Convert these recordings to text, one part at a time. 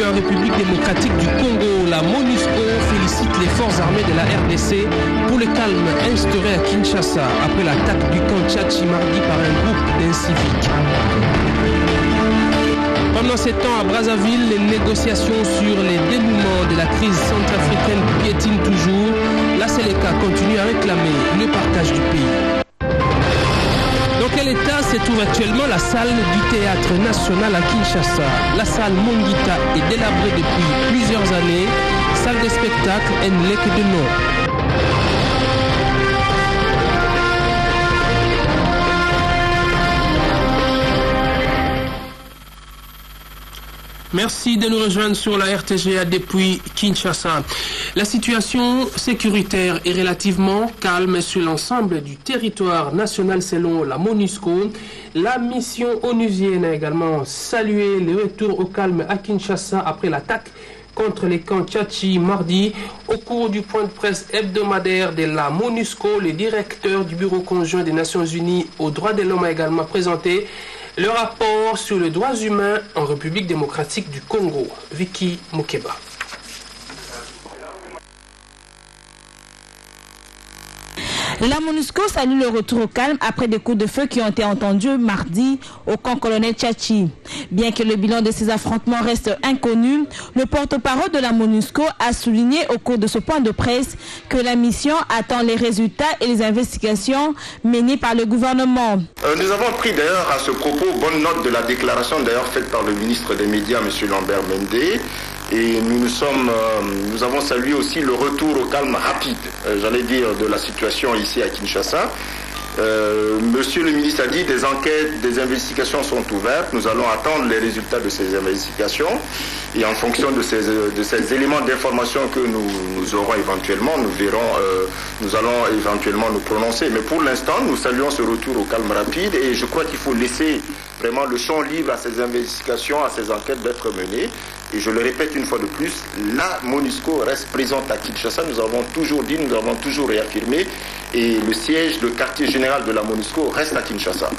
en République démocratique du Congo. La MONUSCO félicite les forces armées de la RDC pour le calme instauré à Kinshasa après l'attaque du camp Tchatchi mardi par un groupe d'inciviques. Pendant ces temps, à Brazzaville, les négociations sur les dénouements de la crise centrafricaine piétinent toujours. La Séléka continue à réclamer le partage du pays. Dans quel état se trouve actuellement la salle du théâtre national à Kinshasa? La salle Mongita est délabrée depuis plusieurs années. Salle de spectacle, elle n'est que de nom. Merci de nous rejoindre sur la RTGA depuis Kinshasa. La situation sécuritaire est relativement calme sur l'ensemble du territoire national selon la MONUSCO. La mission onusienne a également salué le retour au calme à Kinshasa après l'attaque contre les camps Tchatchi mardi. Au cours du point de presse hebdomadaire de la MONUSCO, le directeur du Bureau conjoint des Nations Unies aux droits de l'homme a également présenté le rapport sur les droits humains en République démocratique du Congo. Vicky Mokeba. La MONUSCO salue le retour au calme après des coups de feu qui ont été entendus mardi au camp colonel Tchatchi. Bien que le bilan de ces affrontements reste inconnu, le porte-parole de la MONUSCO a souligné au cours de ce point de presse que la mission attend les résultats et les investigations menées par le gouvernement. Nous avons pris d'ailleurs à ce propos bonne note de la déclaration d'ailleurs faite par le ministre des Médias, M. Lambert Mende. Et nous avons salué aussi le retour au calme rapide, j'allais dire, de la situation ici à Kinshasa. Monsieur le ministre a dit des enquêtes, des investigations sont ouvertes. Nous allons attendre les résultats de ces investigations. Et en fonction de ces éléments d'information que nous aurons éventuellement, nous allons éventuellement nous prononcer. Mais pour l'instant, nous saluons ce retour au calme rapide et je crois qu'il faut laisser vraiment le champ libre à ces investigations, à ces enquêtes d'être menées. Et je le répète une fois de plus, la MONUSCO reste présente à Kinshasa. Nous avons toujours dit, nous avons toujours réaffirmé. Et le siège, le quartier général de la MONUSCO reste à Kinshasa.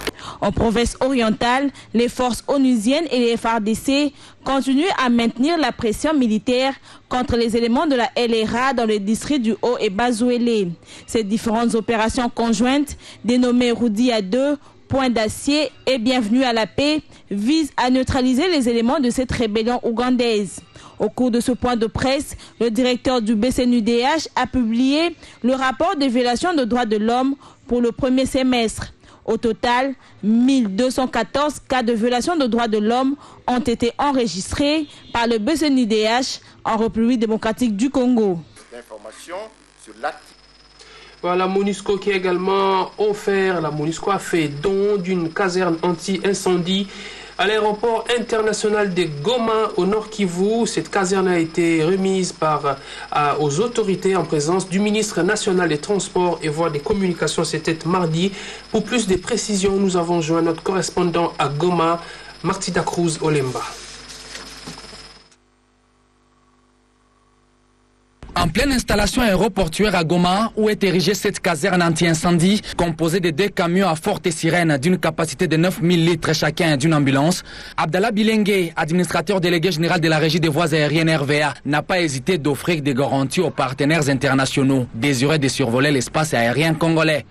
En province orientale, les forces onusiennes et les FARDC continuent à maintenir la pression militaire contre les éléments de la LRA dans les districts du Haut et Bas-Zouélé. Ces différentes opérations conjointes, dénommées Roudia 2, Point d'acier et Bienvenue à la paix, visent à neutraliser les éléments de cette rébellion ougandaise. Au cours de ce point de presse, le directeur du BCNUDH a publié le rapport de violation des droits de l'homme pour le premier semestre. Au total, 1214 cas de violation des droits de l'homme ont été enregistrés par le BCNUDH en République démocratique du Congo. L'information sur l'acte. Voilà, MONUSCO qui a également offert, la MONUSCO a fait don d'une caserne anti-incendie à l'aéroport international de Goma au Nord Kivu. Cette caserne a été remise aux autorités en présence du ministre national des Transports et Voies des Communications. C'était mardi. Pour plus de précisions, nous avons joint notre correspondant à Goma, Martida Cruz Olemba. En pleine installation aéroportuaire à Goma, où est érigée cette caserne anti-incendie, composée de 2 camions à forte sirène d'une capacité de 9000 litres chacun et d'une ambulance, Abdallah Bilengue, administrateur délégué général de la Régie des voies aériennes RVA, n'a pas hésité d'offrir des garanties aux partenaires internationaux désireux de survoler l'espace aérien congolais.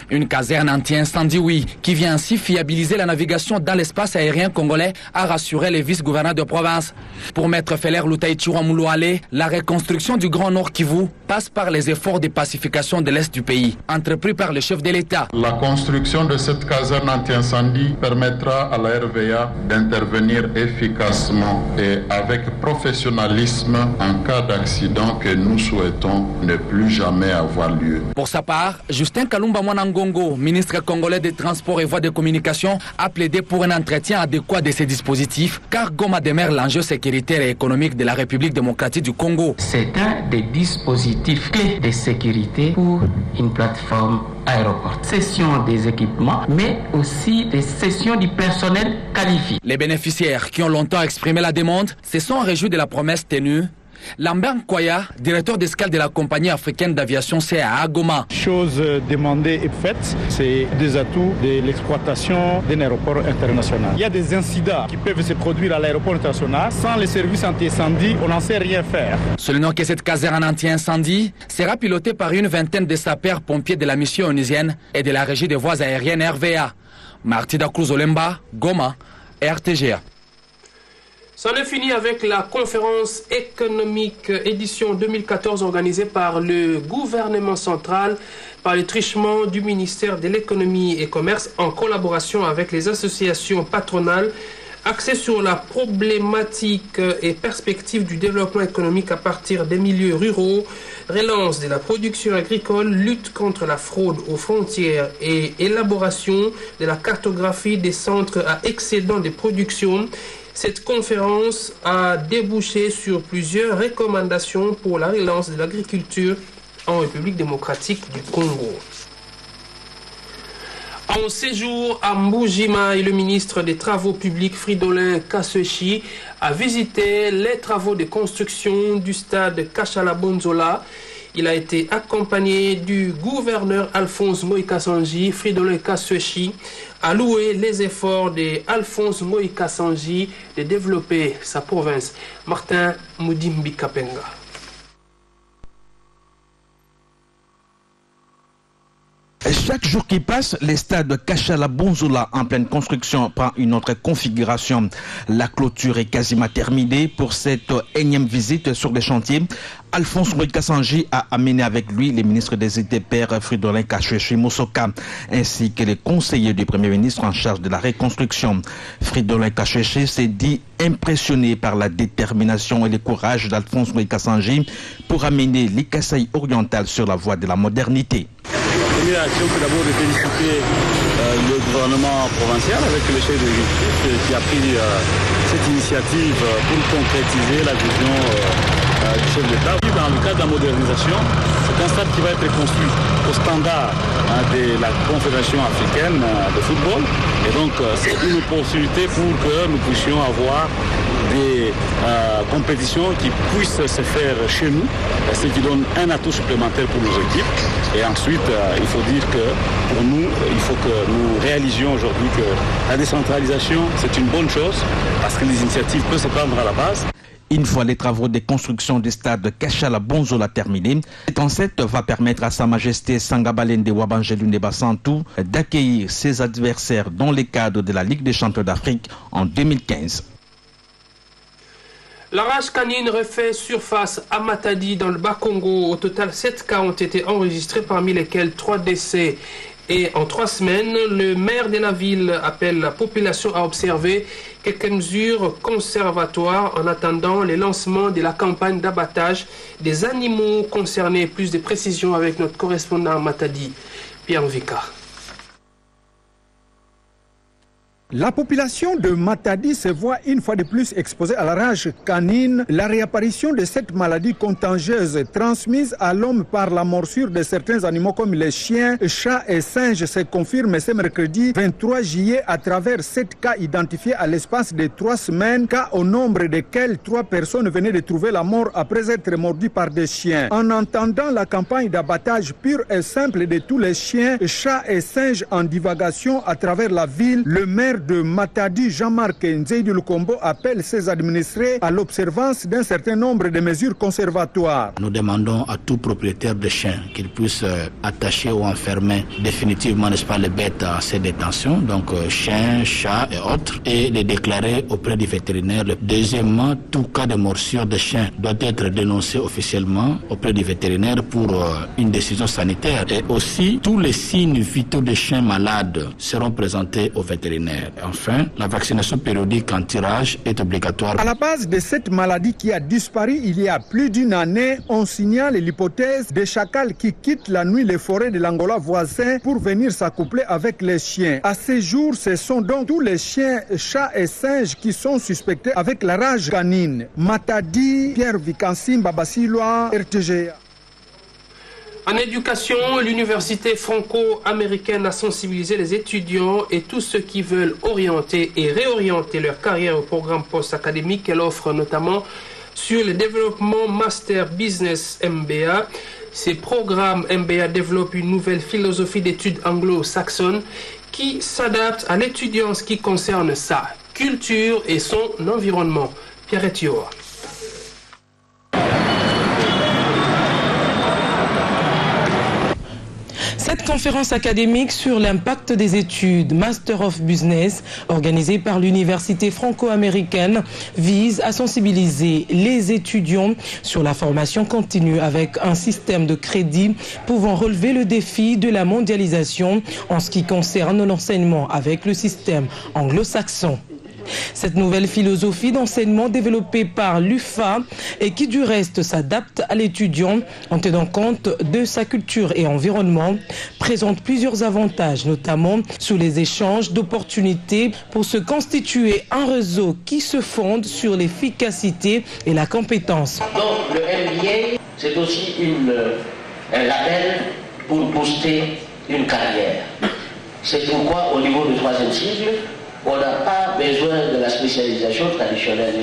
Une caserne anti-incendie, oui, qui vient ainsi fiabiliser la navigation dans l'espace aérien congolais, a rassuré les vice-gouverneurs de province. Pour Maître Feller Loutaïtchouan Moulouale, la reconstruction du Grand Nord Kivu passe par les efforts de pacification de l'Est du pays, entrepris par le chef de l'État. La construction de cette caserne anti-incendie permettra à la RVA d'intervenir efficacement et avec professionnalisme en cas d'accident que nous souhaitons ne plus jamais avoir lieu. Pour sa part, Justin Kalumba Mwanangongo, ministre congolais des Transports et Voies de Communication, a plaidé pour un entretien adéquat de ces dispositifs, car Goma demeure l'enjeu sécuritaire et économique de la République démocratique du Congo. C'est un des dispositifs clés de sécurité pour une plateforme aéroport. Cession des équipements, mais aussi des cessions du personnel qualifié. Les bénéficiaires qui ont longtemps exprimé la demande se sont réjouis de la promesse tenue. Lambert Nkoya, directeur d'escale de la compagnie africaine d'aviation CA à Goma. Chose demandée et faite, c'est des atouts de l'exploitation d'un aéroport international. Il y a des incidents qui peuvent se produire à l'aéroport international. Sans les services anti-incendie, on n'en sait rien faire. Soulignons que cette caserne anti-incendie sera pilotée par une vingtaine de sapeurs-pompiers de la mission onusienne et de la régie des voies aériennes RVA. Martida Cruz-Olemba, Goma, RTGA. C'en est fini avec la conférence économique édition 2014 organisée par le gouvernement central par le truchement du ministère de l'économie et commerce en collaboration avec les associations patronales axées sur la problématique et perspective du développement économique à partir des milieux ruraux, relance de la production agricole, lutte contre la fraude aux frontières et élaboration de la cartographie des centres à excédent de production. Cette conférence a débouché sur plusieurs recommandations pour la relance de l'agriculture en République démocratique du Congo. En séjour à Mbujima, le ministre des Travaux publics Fridolin Kassechi a visité les travaux de construction du stade Kachala Bonzola. Il a été accompagné du gouverneur Alphonse Moïka-Sanji. Fridolin Kassechi a loué les efforts d'Alphonse Moïka-Sanji de développer sa province. Martin Moudimbi Kapenga. Chaque jour qui passe, le stade Kachala Bonzola en pleine construction prend une autre configuration. La clôture est quasiment terminée pour cette énième visite sur les chantiers. Alphonse Moïka-Sanji a amené avec lui les ministres des ITPR Fridolin Kassechi Mosoka ainsi que les conseillers du Premier ministre en charge de la reconstruction. Fridolin Kassechi s'est dit impressionné par la détermination et le courage d'Alphonse Moïka-Sanji pour amener les Kasaï orientales sur la voie de la modernité. La première action, c'est d'abord de féliciter le gouvernement provincial avec le chef de l'exécutif qui a pris cette initiative pour concrétiser la vision du chef d'État. Dans le cadre de la modernisation, c'est un stade qui va être construit au standard de la Confédération africaine de football. Et donc, c'est une opportunité pour que nous puissions avoir des compétitions qui puissent se faire chez nous, ce qui donne un atout supplémentaire pour nos équipes. Et ensuite, il faut dire que pour nous, il faut que nous réalisions aujourd'hui que la décentralisation, c'est une bonne chose parce que les initiatives peuvent se prendre à la base. Une fois les travaux de construction du stade Kachala Bonzola terminés, cette enceinte va permettre à Sa Majesté Sangabalende Wabangelunde Basantou d'accueillir ses adversaires dans le cadre de la Ligue des champions d'Afrique en 2015. La rage canine refait surface à Matadi dans le Bas-Congo. Au total, 7 cas ont été enregistrés, parmi lesquels 3 décès. Et en 3 semaines, le maire de la ville appelle la population à observer quelques mesures conservatoires en attendant le lancement de la campagne d'abattage des animaux concernés. Plus de précisions avec notre correspondant à Matadi, Pierre Vika. La population de Matadi se voit une fois de plus exposée à la rage canine. La réapparition de cette maladie contagieuse transmise à l'homme par la morsure de certains animaux comme les chiens, chats et singes se confirme ce mercredi 23 juillet à travers 7 cas identifiés à l'espace de 3 semaines, cas au nombre desquels 3 personnes venaient de trouver la mort après être mordues par des chiens. En entendant la campagne d'abattage pure et simple de tous les chiens, chats et singes en divagation à travers la ville, le maire de Matadi, Jean-Marc Nzeïdi Lukombo, appelle ses administrés à l'observance d'un certain nombre de mesures conservatoires. Nous demandons à tout propriétaire de chiens qu'il puisse attacher ou enfermer définitivement, n'est-ce pas, les bêtes à ces détentions, donc chiens, chats et autres, et les déclarer auprès du vétérinaire. Deuxièmement, tout cas de morsure de chien doit être dénoncé officiellement auprès du vétérinaire pour une décision sanitaire. Et aussi, tous les signes vitaux des chiens malades seront présentés au vétérinaire. Enfin, la vaccination périodique en tirage est obligatoire. À la base de cette maladie qui a disparu il y a plus d'une année, on signale l'hypothèse des chacals qui quittent la nuit les forêts de l'Angola voisin pour venir s'accoupler avec les chiens. À ce jour, ce sont donc tous les chiens, chats et singes qui sont suspectés avec la rage canine. Matadi, Pierre Vikansim, Babasiloa, RTGA. En éducation, l'université franco-américaine a sensibilisé les étudiants et tous ceux qui veulent orienter et réorienter leur carrière au programme post-académique qu'elle offre notamment sur le développement Master Business MBA. Ces programmes MBA développent une nouvelle philosophie d'études anglo-saxonnes qui s'adapte à l'étudiant en ce qui concerne sa culture et son environnement. Pierre Etioa. Cette conférence académique sur l'impact des études Master of Business, organisée par l'Université franco-américaine, vise à sensibiliser les étudiants sur la formation continue avec un système de crédit pouvant relever le défi de la mondialisation en ce qui concerne l'enseignement avec le système anglo-saxon. Cette nouvelle philosophie d'enseignement développée par l'UFA et qui du reste s'adapte à l'étudiant en tenant compte de sa culture et environnement présente plusieurs avantages, notamment sur les échanges d'opportunités pour se constituer un réseau qui se fonde sur l'efficacité et la compétence. Donc le MBA, c'est aussi un label pour booster une carrière. C'est pourquoi au niveau du 3e cycle, on n'a pas besoin de la spécialisation traditionnelle.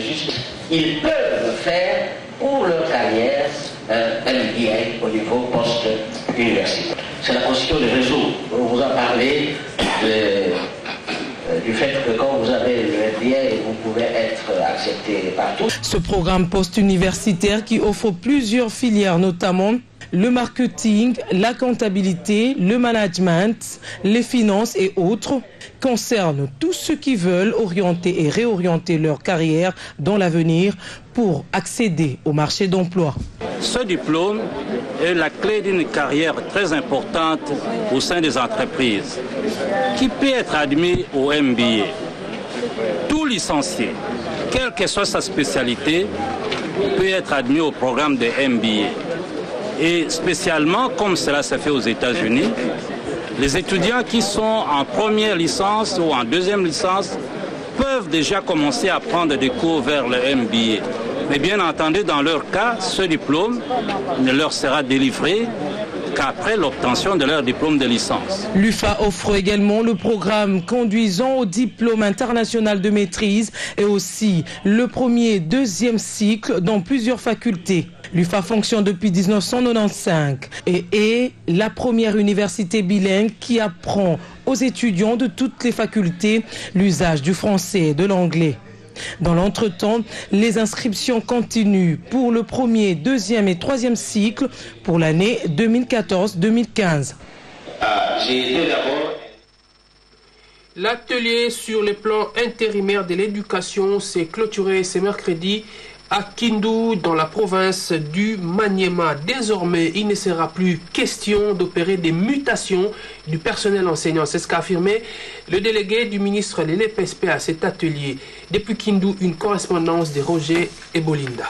Ils peuvent faire pour leur carrière un MBA au niveau post-universitaire. C'est la constitution du réseau. On vous a parlé du fait que quand vous avez le MBA, vous pouvez être accepté partout. Ce programme post-universitaire qui offre plusieurs filières, notamment le marketing, la comptabilité, le management, les finances et autres, concerne tous ceux qui veulent orienter et réorienter leur carrière dans l'avenir pour accéder au marché d'emploi. Ce diplôme est la clé d'une carrière très importante au sein des entreprises qui peut être admis au MBA. Tout licencié, quelle que soit sa spécialité, peut être admis au programme de MBA. Et spécialement, comme cela se fait aux États-Unis, les étudiants qui sont en première licence ou en deuxième licence peuvent déjà commencer à prendre des cours vers le MBA. Mais bien entendu, dans leur cas, ce diplôme ne leur sera délivré qu'après l'obtention de leur diplôme de licence. L'UFA offre également le programme conduisant au diplôme international de maîtrise et aussi le premier et deuxième cycle dans plusieurs facultés. L'UFA fonctionne depuis 1995 et est la première université bilingue qui apprend aux étudiants de toutes les facultés l'usage du français et de l'anglais. Dans l'entretemps, les inscriptions continuent pour le premier, deuxième et troisième cycle pour l'année 2014-2015. L'atelier sur le plan intérimaire de l'éducation s'est clôturé ce mercredi à Kindu, dans la province du Maniema. Désormais, il ne sera plus question d'opérer des mutations du personnel enseignant. C'est ce qu'a affirmé le délégué du ministre de l'EPSP à cet atelier. Depuis Kindu, une correspondance de Roger Ebolinda.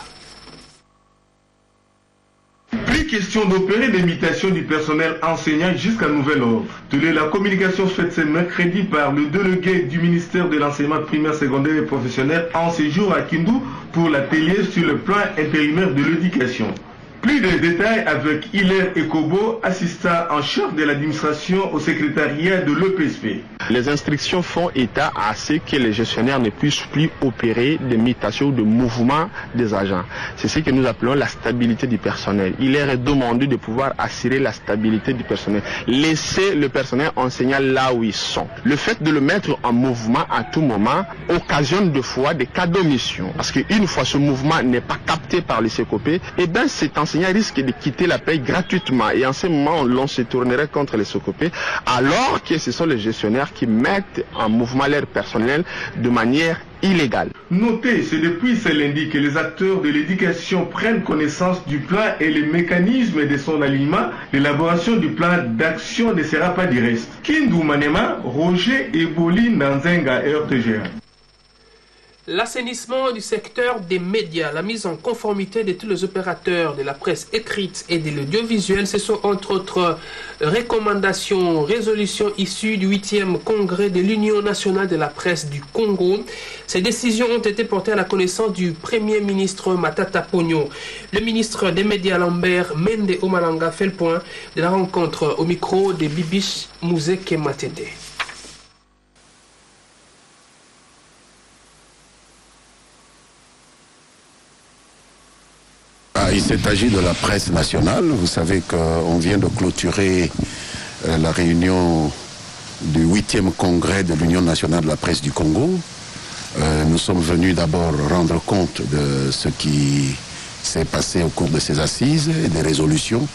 Plus question d'opérer des mutations du personnel enseignant jusqu'à nouvel ordre. La communication faite ce mercredi par le délégué du ministère de l'enseignement primaire, secondaire et professionnel en séjour à Kindu pour l'atelier sur le plan intérimaire de l'éducation. Plus de détails avec Hilaire Ekobo, assistant en chef de l'administration au secrétariat de l'EPSP. Les instructions font état à ce que les gestionnaires ne puissent plus opérer des mutations ou de mouvements des agents. C'est ce que nous appelons la stabilité du personnel. Il est demandé de pouvoir assurer la stabilité du personnel. Laisser le personnel enseignant là où ils sont. Le fait de le mettre en mouvement à tout moment occasionne de fois des cas d'omission. Parce qu'une fois ce mouvement n'est pas capté par les COP, eh bien cet enseignant risque de quitter la paie gratuitement. Et en ce moment, l'on se tournerait contre les COP, alors que ce sont les gestionnaires qui mettent en mouvement leur personnel de manière illégale. Notez, c'est depuis ce lundi que les acteurs de l'éducation prennent connaissance du plan et les mécanismes de son alignement. L'élaboration du plan d'action ne sera pas du reste. Kindu Maniema, Roger Eboli Nanzenga, RTGA. L'assainissement du secteur des médias, la mise en conformité de tous les opérateurs de la presse écrite et de l'audiovisuel, ce sont entre autres recommandations, résolutions issues du 8e congrès de l'Union nationale de la presse du Congo. Ces décisions ont été portées à la connaissance du Premier ministre Matata Ponyo. Le ministre des médias Lambert Mende Omalanga fait le point de la rencontre au micro de Bibiche Mouzeke Matete. Il s'est agi de la presse nationale. Vous savez qu'on vient de clôturer la réunion du 8e congrès de l'Union nationale de la presse du Congo. Nous sommes venus d'abord rendre compte de ce qui s'est passé au cours de ces assises et des résolutions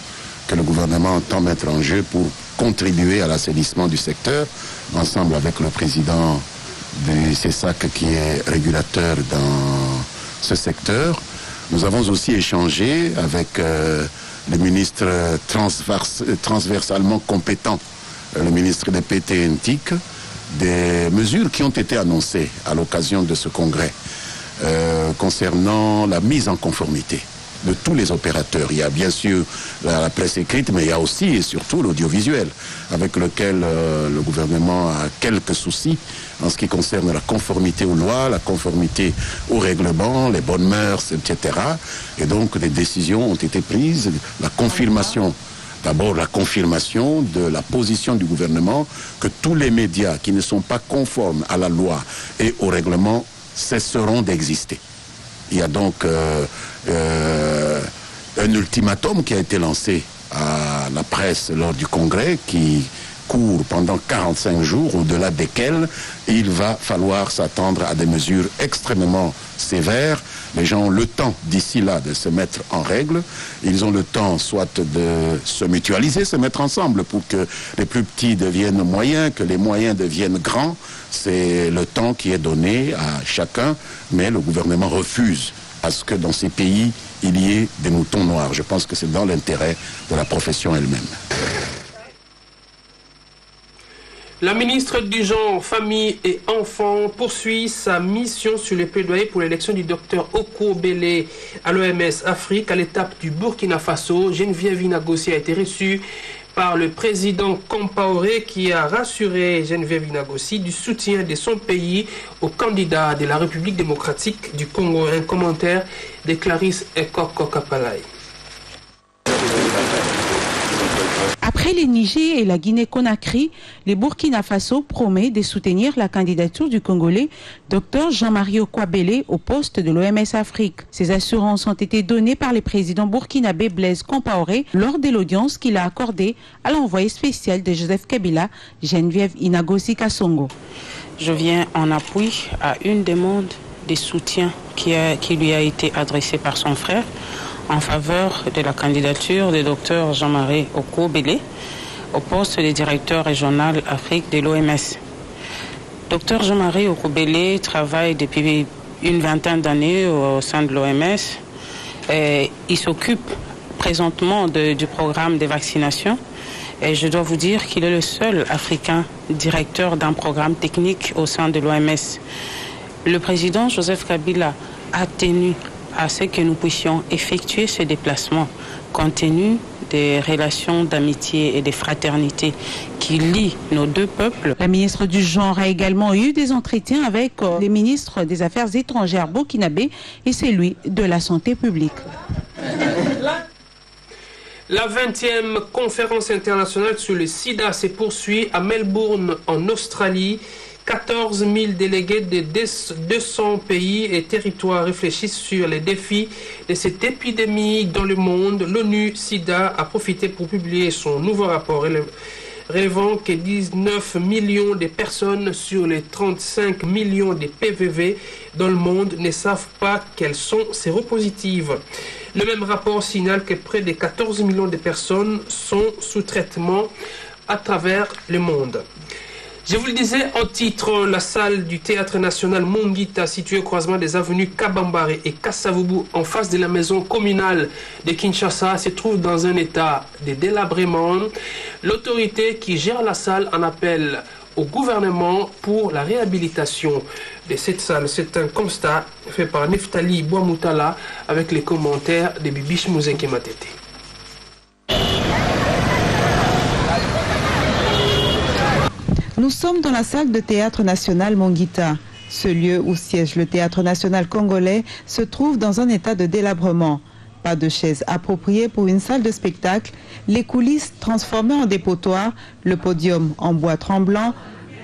que le gouvernement entend mettre en jeu pour contribuer à l'assainissement du secteur, ensemble avec le président du CESAC qui est régulateur dans ce secteur. Nous avons aussi échangé avec le ministre transversalement compétent, le ministre des PTNTIC, des mesures qui ont été annoncées à l'occasion de ce congrès concernant la mise en conformité de tous les opérateurs. Il y a bien sûr la presse écrite, mais il y a aussi et surtout l'audiovisuel, avec lequel le gouvernement a quelques soucis en ce qui concerne la conformité aux lois, la conformité aux règlements, les bonnes mœurs, etc. Et donc des décisions ont été prises, la confirmation. D'abord, la confirmation de la position du gouvernement que tous les médias qui ne sont pas conformes à la loi et au règlement cesseront d'exister. Il y a donc un ultimatum qui a été lancé à la presse lors du congrès qui court pendant 45 jours, au-delà desquels il va falloir s'attendre à des mesures extrêmement sévères. Les gens ont le temps d'ici là de se mettre en règle. Ils ont le temps soit de se mutualiser, se mettre ensemble pour que les plus petits deviennent moyens, que les moyens deviennent grands. C'est le temps qui est donné à chacun, mais le gouvernement refuse à ce que dans ces pays, il y ait des moutons noirs. Je pense que c'est dans l'intérêt de la profession elle-même. La ministre du Genre, Famille et Enfants poursuit sa mission sur les plaidoyers pour l'élection du docteur Okobele à l'OMS Afrique. À l'étape du Burkina Faso, Geneviève Inagossi a été reçue par le président Compaoré qui a rassuré Geneviève Inagossi du soutien de son pays au candidat de la République démocratique du Congo. Un commentaire de Clarisse Ekoko-Kapalai. Après les Niger et la Guinée-Conakry, le Burkina Faso promet de soutenir la candidature du Congolais Dr Jean-Marie Okobele au poste de l'OMS Afrique. Ces assurances ont été données par le président burkinabé Blaise Compaoré lors de l'audience qu'il a accordée à l'envoyé spécial de Joseph Kabila, Geneviève Inagossi Kasongo. Je viens en appui à une demande de soutien qui lui a été adressée par son frère en faveur de la candidature du docteur Jean-Marie Okobele au poste de directeur régional Afrique de l'OMS. Docteur Jean-Marie Okobele travaille depuis une vingtaine d'années au sein de l'OMS. Il s'occupe présentement du programme de vaccination et je dois vous dire qu'il est le seul Africain directeur d'un programme technique au sein de l'OMS. Le président Joseph Kabila a tenu à ce que nous puissions effectuer ce déplacement compte tenu des relations d'amitié et de fraternité qui lient nos deux peuples. La ministre du Genre a également eu des entretiens avec les ministres des Affaires étrangères burkinabé et celui de la Santé publique. La 20e conférence internationale sur le sida se poursuit à Melbourne, en Australie. 14 000 délégués de 200 pays et territoires réfléchissent sur les défis de cette épidémie dans le monde. L'ONU-SIDA a profité pour publier son nouveau rapport relevant que 19 millions de personnes sur les 35 millions de PVV dans le monde ne savent pas qu'elles sont séropositives. Le même rapport signale que près de 14 millions de personnes sont sous traitement à travers le monde. Je vous le disais en titre, la salle du Théâtre National Mongita, située au croisement des avenues Kabambare et Kassavubu, en face de la maison communale de Kinshasa, se trouve dans un état de délabrement. L'autorité qui gère la salle en appelle au gouvernement pour la réhabilitation de cette salle. C'est un constat fait par Neftali Bouamoutala avec les commentaires de Bibiche Mouzeke Matete. Nous sommes dans la salle de Théâtre National Mongita. Ce lieu où siège le Théâtre National Congolais se trouve dans un état de délabrement. Pas de chaises appropriées pour une salle de spectacle, les coulisses transformées en dépotoir, le podium en bois tremblant,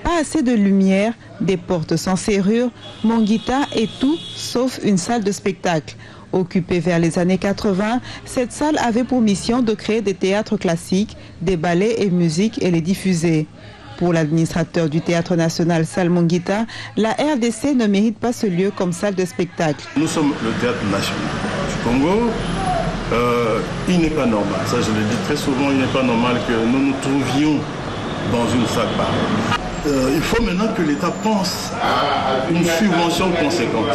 pas assez de lumière, des portes sans serrure, Mongita est tout sauf une salle de spectacle. Occupée vers les années 80, cette salle avait pour mission de créer des théâtres classiques, des ballets et musique et les diffuser. Pour l'administrateur du Théâtre national Salle Monguita, la RDC ne mérite pas ce lieu comme salle de spectacle. Nous sommes le Théâtre national du Congo. Il n'est pas normal, ça je le dis très souvent, il n'est pas normal que nous nous trouvions dans une salle pareille. Il faut maintenant que l'État pense à une subvention conséquente.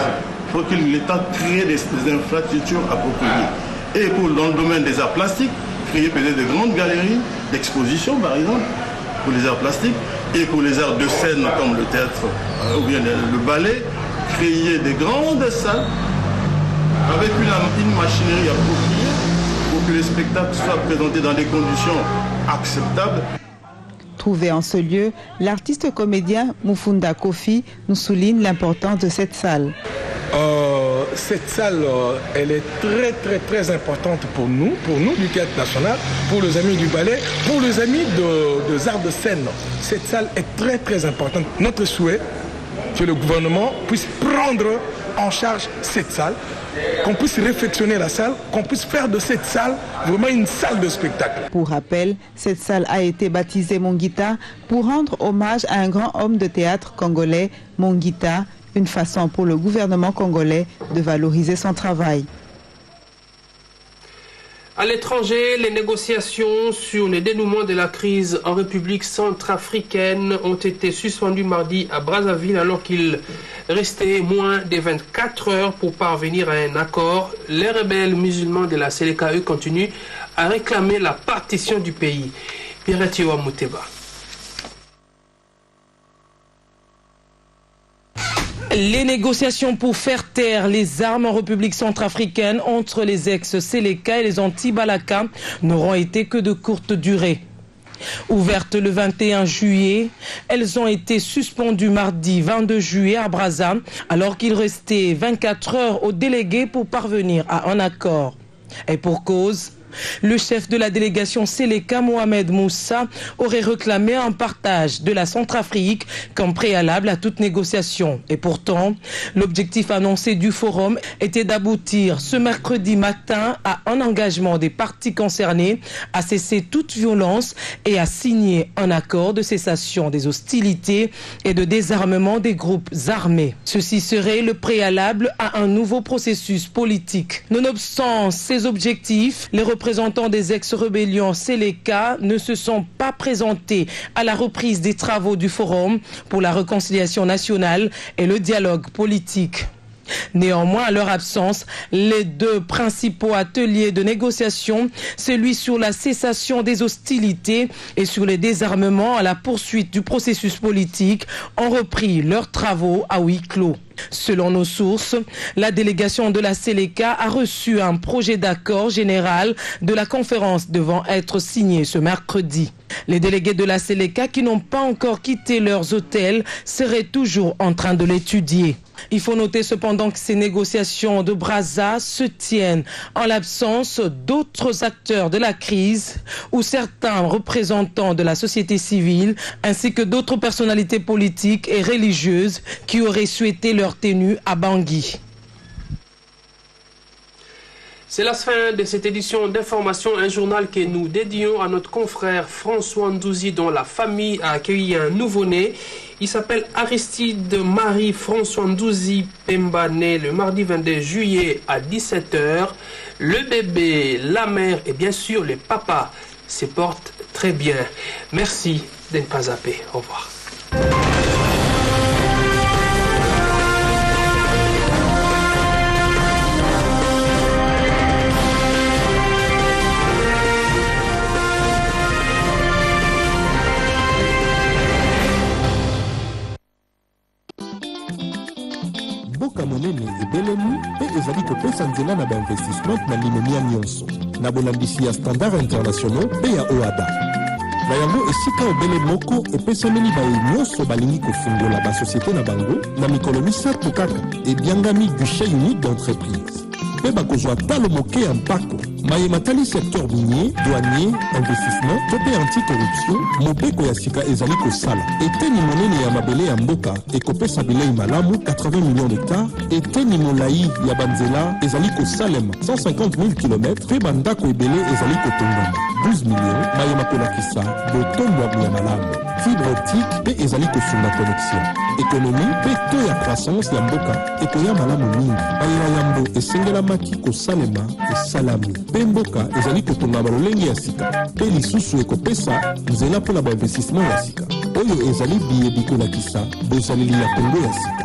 Il faut que l'État crée des infrastructures appropriées. Et dans le domaine des arts plastiques, créer peut-être de grandes galeries d'exposition par exemple, pour les arts plastiques, et pour les arts de scène comme le théâtre ou bien le ballet, créer des grandes salles avec une machinerie appropriée pour que les spectacles soient présentés dans des conditions acceptables. Trouvé en ce lieu, l'artiste comédien Mufunda Kofi nous souligne l'importance de cette salle. Cette salle, elle est très importante pour nous du Théâtre national, pour les amis du ballet, pour les amis des arts de scène. Cette salle est très importante. Notre souhait, que le gouvernement puisse prendre en charge cette salle, qu'on puisse réfectionner la salle, qu'on puisse faire de cette salle vraiment une salle de spectacle. Pour rappel, cette salle a été baptisée Monguita pour rendre hommage à un grand homme de théâtre congolais, Monguita, une façon pour le gouvernement congolais de valoriser son travail. À l'étranger, les négociations sur le dénouement de la crise en République centrafricaine ont été suspendues mardi à Brazzaville alors qu'il restait moins de 24 heures pour parvenir à un accord. Les rebelles musulmans de la Seleka continuent à réclamer la partition du pays. Pierre-Etiwa Mouteba. Les négociations pour faire taire les armes en République centrafricaine entre les ex-Seleka et les anti-Balaka n'auront été que de courte durée. Ouvertes le 21 juillet, elles ont été suspendues mardi 22 juillet à Brazza, alors qu'il restait 24 heures aux délégués pour parvenir à un accord. Et pour cause, le chef de la délégation Seleka, Mohamed Moussa, aurait réclamé un partage de la Centrafrique comme préalable à toute négociation. Et pourtant, l'objectif annoncé du forum était d'aboutir ce mercredi matin à un engagement des parties concernées à cesser toute violence et à signer un accord de cessation des hostilités et de désarmement des groupes armés. Ceci serait le préalable à un nouveau processus politique. Nonobstant ces objectifs, les représentants des ex-rébellions Seleka ne se sont pas présentés à la reprise des travaux du Forum pour la réconciliation nationale et le dialogue politique. Néanmoins, à leur absence, les deux principaux ateliers de négociation, celui sur la cessation des hostilités et sur le désarmement à la poursuite du processus politique, ont repris leurs travaux à huis clos. Selon nos sources, la délégation de la Seleka a reçu un projet d'accord général de la conférence devant être signé ce mercredi. Les délégués de la Seleka qui n'ont pas encore quitté leurs hôtels seraient toujours en train de l'étudier. Il faut noter cependant que ces négociations de Brazza se tiennent en l'absence d'autres acteurs de la crise ou certains représentants de la société civile ainsi que d'autres personnalités politiques et religieuses qui auraient souhaité leur tenue à Bangui. C'est la fin de cette édition d'information, un journal que nous dédions à notre confrère François Ndouzi dont la famille a accueilli un nouveau-né. Il s'appelle Aristide Marie-François Ndouzi Pemba, né le mardi 22 juillet à 17 h. Le bébé, la mère et bien sûr le papa se portent très bien. Merci de ne pas zapper. Au revoir. monene ebelemi mpe ezali kopesa nzela na bainvestissement na limemia nyonso na bolambisi ya standard international mpe ya oada na yango esika obele moko epesameli baoyo nyonso balingi kofungola basosiete na bango na mikolo misato kaka ebyangami guichet unique d'entreprise mpe bakozwa talo moke ya mpako Mayematali secteur minier, douanier, investissement, topé anti-corruption, mobeko ya sika ezali kosala. Eteni monene ya mabele ya mboka, ekopesa bilei malamu 80 millions d'hectares, eteni molai ya banzela ezali kosalema 150 000 km, pe bandako ebele ezali kotongama 12 millions, mayema kolakisa, botombwa ya malamu. Fibre optique pe ezali kosunga connexion. Économie pe to ya croissance ya mboka ekoya malamu mingi. Bayela yambo esengelamaki kosalema esalami. Pe mboka ezali kotonga balolenge ya sika. Pe lisusu ekopesa nzela mpona bainvestissement ya sika. Oyo ezali biye bikolakisa bozaleli ya Kongo ya sika.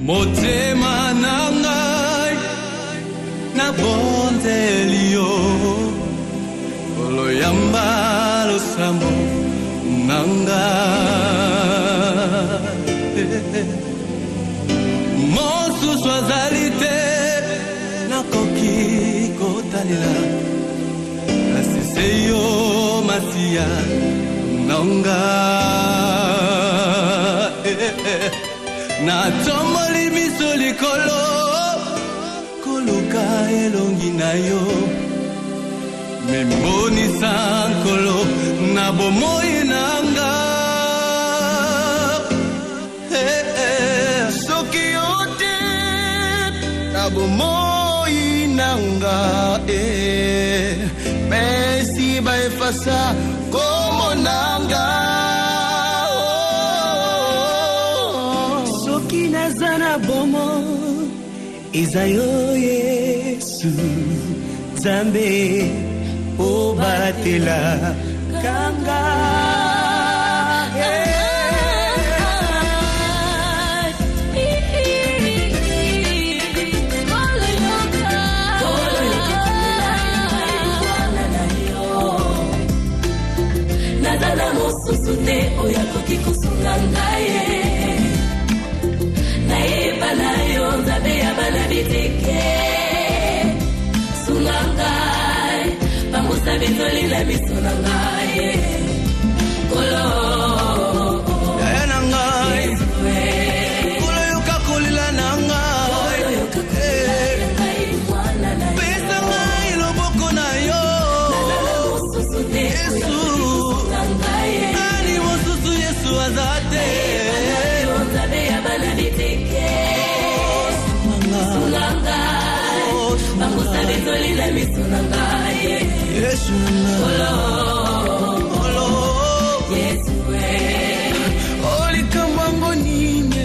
Motema nangai na bondelio oloyamba lo sambo nanga mosu swazalite na koki kotalela asiseyo masia nanga na tomoli biso likolo koluka elongi na yo memonisa nkolo na bomoi nanga soki yote na bomoi nanga mesi baefasa komo nanga Zana bomo Izayo Yesu Zambe Obaratela Kanga Nazala mosusune Oyakoki kusungangaye Balayo zabe ya balabiteke Sungangai Pamusa bitoli la bisunangai Kolo Nangai Kolo yuka kulila nangai Kolo yuka kulila nangai Pesa ngai loboko na yo Nazala mususu de Yesu Nani mususu Yesu azate Balayo zabe ya balabiteke Bamusa bitoli la misunangaye Yesu Olo Yesu Oli kamwango nine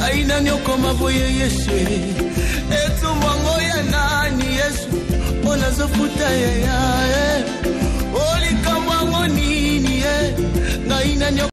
Aina nyoko maboye Yesu Etu mwango ya nani Yesu Ona zofuta ya Oli kamwango nini Aina nyoko